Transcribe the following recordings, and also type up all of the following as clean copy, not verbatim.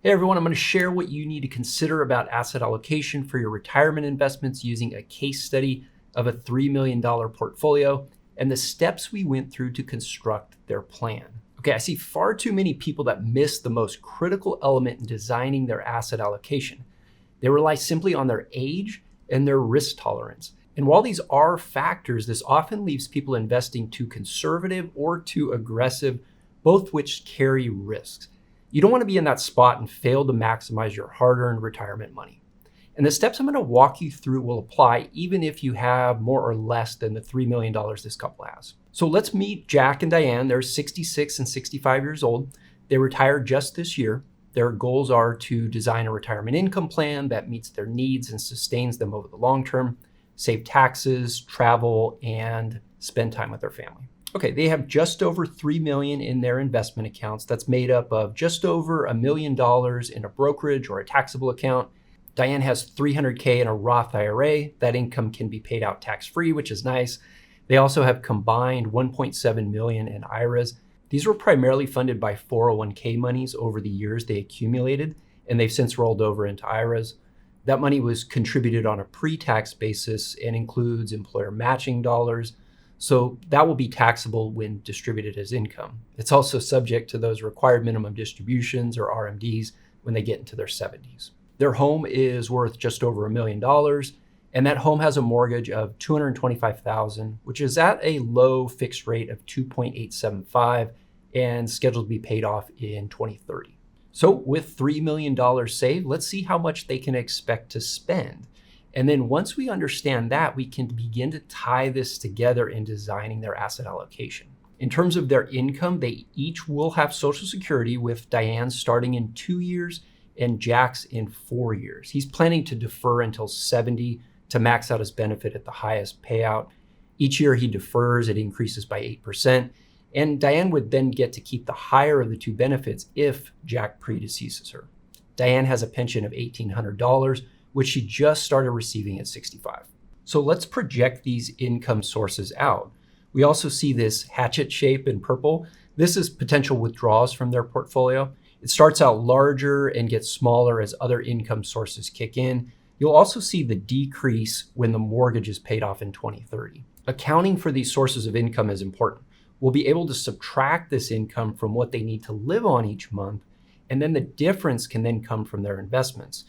Hey everyone, I'm going to share what you need to consider about asset allocation for your retirement investments using a case study of a $3 million portfolio and the steps we went through to construct their plan. Okay, I see far too many people that miss the most critical element in designing their asset allocation. They rely simply on their age and their risk tolerance. And while these are factors, this often leaves people investing too conservative or too aggressive, both which carry risks. You don't want to be in that spot and fail to maximize your hard-earned retirement money. And the steps I'm going to walk you through will apply even if you have more or less than the $3 million this couple has. So let's meet Jack and Diane. They're 66 and 65 years old. They retired just this year. Their goals are to design a retirement income plan that meets their needs and sustains them over the long term, save taxes, travel, and spend time with their family. Okay, they have just over $3 million in their investment accounts. That's made up of just over $1 million in a brokerage or a taxable account. Diane has $300K in a Roth IRA. That income can be paid out tax-free, which is nice. They also have combined $1.7 million in IRAs. These were primarily funded by 401k monies over the years they accumulated, and they've since rolled over into IRAs. That money was contributed on a pre-tax basis and includes employer matching dollars. So that will be taxable when distributed as income. It's also subject to those required minimum distributions or RMDs when they get into their 70s. Their home is worth just over $1 million, and that home has a mortgage of $225,000, which is at a low fixed rate of 2.875 and scheduled to be paid off in 2030. So with $3 million saved, let's see how much they can expect to spend. And then once we understand that, we can begin to tie this together in designing their asset allocation. In terms of their income, they each will have Social Security, with Diane starting in 2 years and Jack's in 4 years. He's planning to defer until 70 to max out his benefit at the highest payout. Each year he defers, it increases by 8%. And Diane would then get to keep the higher of the two benefits if Jack predeceases her. Diane has a pension of $1,800, which she just started receiving at 65. So let's project these income sources out. We also see this hatchet shape in purple. This is potential withdrawals from their portfolio. It starts out larger and gets smaller as other income sources kick in. You'll also see the decrease when the mortgage is paid off in 2030. Accounting for these sources of income is important. We'll be able to subtract this income from what they need to live on each month, and then the difference can then come from their investments.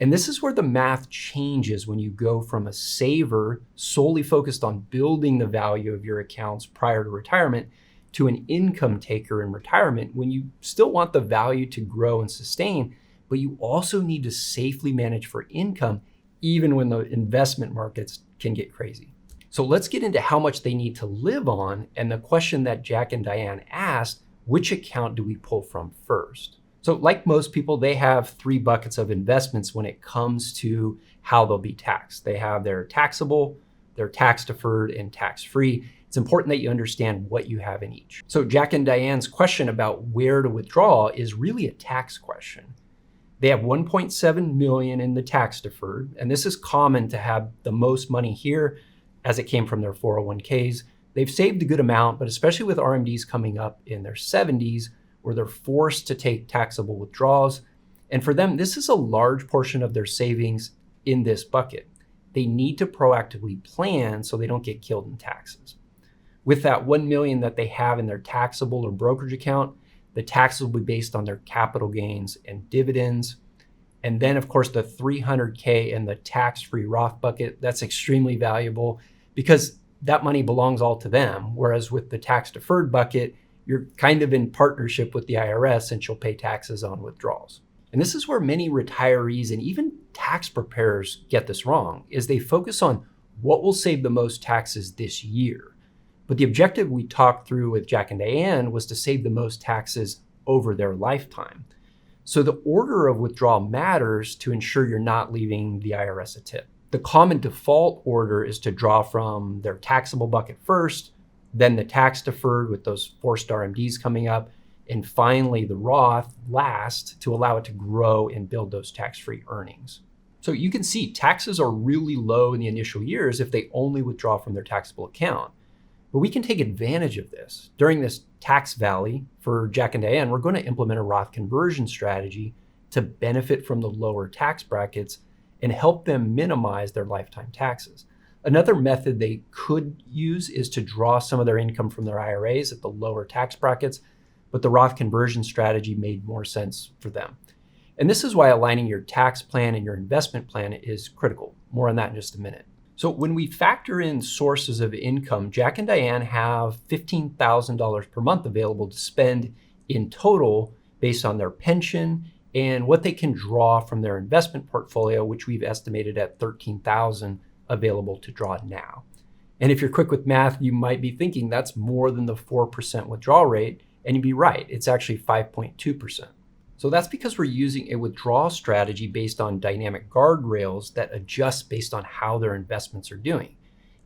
And this is where the math changes when you go from a saver solely focused on building the value of your accounts prior to retirement to an income taker in retirement, when you still want the value to grow and sustain, but you also need to safely manage for income even when the investment markets can get crazy. So let's get into how much they need to live on, and the question that Jack and Diane asked, which account do we pull from first? So like most people, they have 3 buckets of investments when it comes to how they'll be taxed. They have their taxable, their tax deferred, and tax-free. It's important that you understand what you have in each. So Jack and Diane's question about where to withdraw is really a tax question. They have $1.7 million in the tax deferred, and this is common to have the most money here as it came from their 401ks. They've saved a good amount, but especially with RMDs coming up in their 70s, where they're forced to take taxable withdrawals. And for them, this is a large portion of their savings in this bucket. They need to proactively plan so they don't get killed in taxes. With that $1 million that they have in their taxable or brokerage account, the taxes will be based on their capital gains and dividends. And then of course the $300K in the tax-free Roth bucket, that's extremely valuable because that money belongs all to them. Whereas with the tax deferred bucket, you're kind of in partnership with the IRS since you'll pay taxes on withdrawals. And this is where many retirees and even tax preparers get this wrong, is they focus on what will save the most taxes this year. But the objective we talked through with Jack and Diane was to save the most taxes over their lifetime. So the order of withdrawal matters to ensure you're not leaving the IRS a tip. The common default order is to draw from their taxable bucket first, then the tax deferred with those forced RMDs coming up, and finally the Roth last to allow it to grow and build those tax-free earnings. So you can see taxes are really low in the initial years if they only withdraw from their taxable account. But we can take advantage of this. During this tax valley for Jack and Diane, we're going to implement a Roth conversion strategy to benefit from the lower tax brackets and help them minimize their lifetime taxes. Another method they could use is to draw some of their income from their IRAs at the lower tax brackets, but the Roth conversion strategy made more sense for them. And this is why aligning your tax plan and your investment plan is critical. More on that in just a minute. So when we factor in sources of income, Jack and Diane have $15,000 per month available to spend in total based on their pension and what they can draw from their investment portfolio, which we've estimated at $13,000 available to draw now. And if you're quick with math, you might be thinking that's more than the 4% withdrawal rate, and you'd be right, it's actually 5.2%. So that's because we're using a withdrawal strategy based on dynamic guardrails that adjust based on how their investments are doing.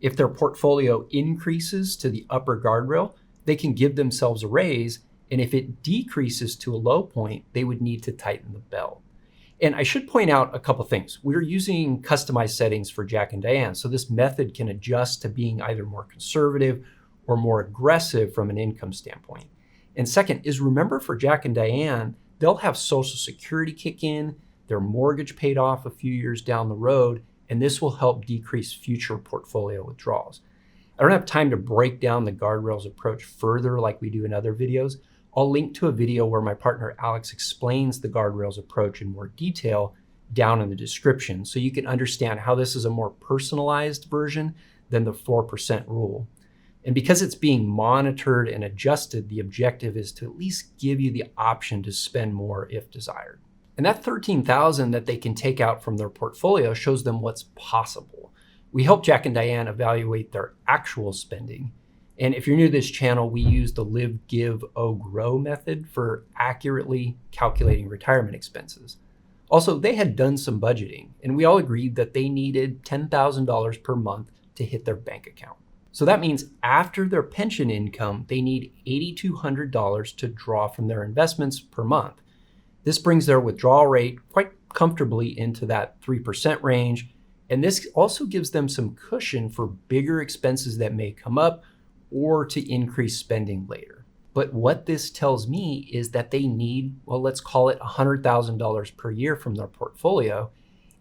If their portfolio increases to the upper guardrail, they can give themselves a raise, and if it decreases to a low point, they would need to tighten the belt. And I should point out a couple things. We're using customized settings for Jack and Diane, so this method can adjust to being either more conservative or more aggressive from an income standpoint. And second is, remember, for Jack and Diane, they'll have Social Security kick in, their mortgage paid off a few years down the road, and this will help decrease future portfolio withdrawals. I don't have time to break down the guardrails approach further like we do in other videos. I'll link to a video where my partner Alex explains the guardrails approach in more detail down in the description, so you can understand how this is a more personalized version than the 4% rule. And because it's being monitored and adjusted, the objective is to at least give you the option to spend more if desired. And that $13,000 that they can take out from their portfolio shows them what's possible. We help Jack and Diane evaluate their actual spending. And if you're new to this channel, we use the Live, Give, Owe, Grow method for accurately calculating retirement expenses. Also, they had done some budgeting, and we all agreed that they needed $10,000 per month to hit their bank account. So that means after their pension income, they need $8,200 to draw from their investments per month. This brings their withdrawal rate quite comfortably into that 3% range, and this also gives them some cushion for bigger expenses that may come up or to increase spending later. But what this tells me is that they need, well, let's call it $100,000 per year from their portfolio.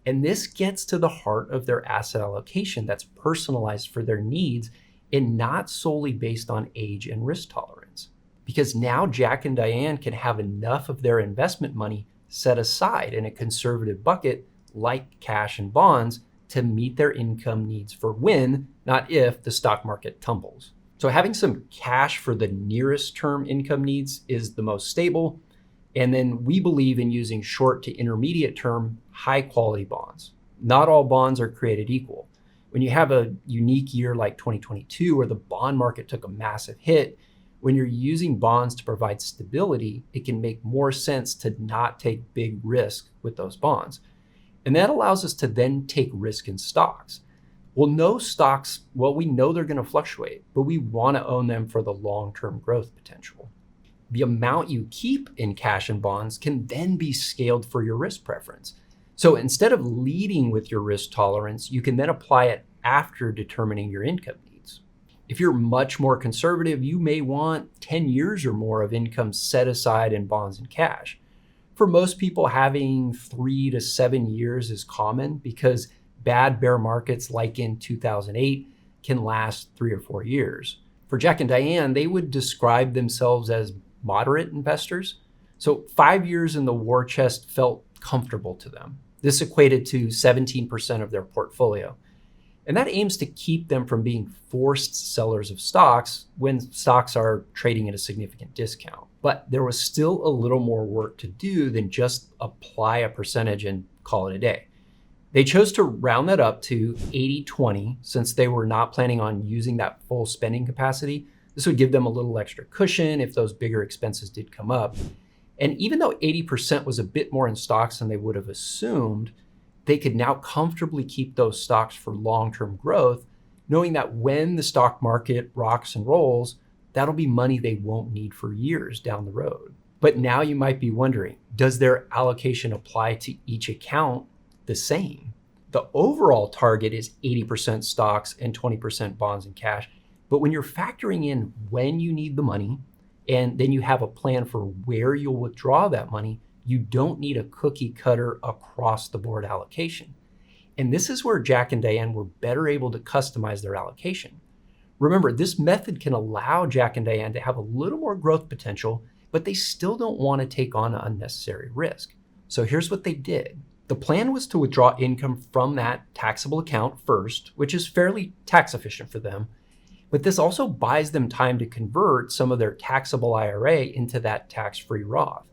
And this gets to the heart of their asset allocation that's personalized for their needs and not solely based on age and risk tolerance. Because now Jack and Diane can have enough of their investment money set aside in a conservative bucket like cash and bonds to meet their income needs for when, not if, the stock market tumbles. So having some cash for the nearest term income needs is the most stable. And then we believe in using short to intermediate term, high quality bonds. Not all bonds are created equal. When you have a unique year like 2022, where the bond market took a massive hit, when you're using bonds to provide stability, it can make more sense to not take big risk with those bonds. And that allows us to then take risk in stocks. Well, no stocks, well, we know they're going to fluctuate, but we want to own them for the long-term growth potential. The amount you keep in cash and bonds can then be scaled for your risk preference. So instead of leading with your risk tolerance, you can then apply it after determining your income needs. If you're much more conservative, you may want 10 years or more of income set aside in bonds and cash. For most people, having 3 to 7 years is common because bad bear markets like in 2008 can last 3 or 4 years. For Jack and Diane, they would describe themselves as moderate investors. So 5 years in the war chest felt comfortable to them. This equated to 17% of their portfolio. And that aims to keep them from being forced sellers of stocks when stocks are trading at a significant discount. But there was still a little more work to do than just apply a percentage and call it a day. They chose to round that up to 80-20 since they were not planning on using that full spending capacity. This would give them a little extra cushion if those bigger expenses did come up. And even though 80% was a bit more in stocks than they would have assumed, they could now comfortably keep those stocks for long-term growth, knowing that when the stock market rocks and rolls, that'll be money they won't need for years down the road. But now you might be wondering, does their allocation apply to each account the same? The overall target is 80% stocks and 20% bonds and cash. But when you're factoring in when you need the money, and then you have a plan for where you'll withdraw that money, You don't need a cookie cutter across the board allocation. And this is where Jack and Diane were better able to customize their allocation. Remember, this method can allow Jack and Diane to have a little more growth potential, but they still don't want to take on unnecessary risk. So here's what they did. The plan was to withdraw income from that taxable account first, which is fairly tax efficient for them. But this also buys them time to convert some of their taxable IRA into that tax-free Roth.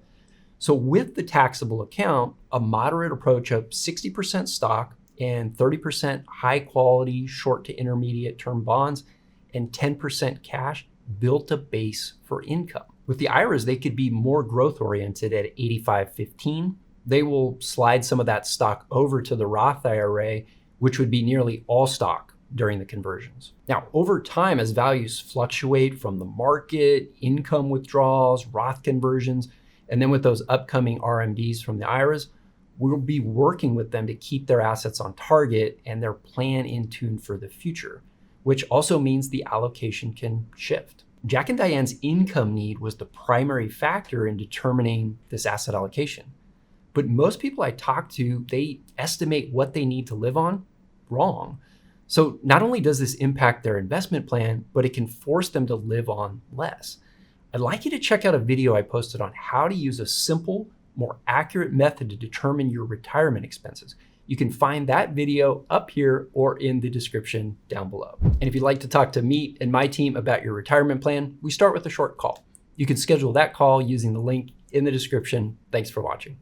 So with the taxable account, a moderate approach of 60% stock and 30% high quality short to intermediate term bonds and 10% cash built a base for income. With the IRAs, they could be more growth oriented at 85-15. They will slide some of that stock over to the Roth IRA, which would be nearly all stock during the conversions. Now, over time, as values fluctuate from the market, income withdrawals, Roth conversions, and then with those upcoming RMDs from the IRAs, we'll be working with them to keep their assets on target and their plan in tune for the future, which also means the allocation can shift. Jack and Diane's income need was the primary factor in determining this asset allocation. But most people I talk to, they estimate what they need to live on wrong. So not only does this impact their investment plan, but it can force them to live on less. I'd like you to check out a video I posted on how to use a simple, more accurate method to determine your retirement expenses. You can find that video up here or in the description down below. And if you'd like to talk to me and my team about your retirement plan, we start with a short call. You can schedule that call using the link in the description. Thanks for watching.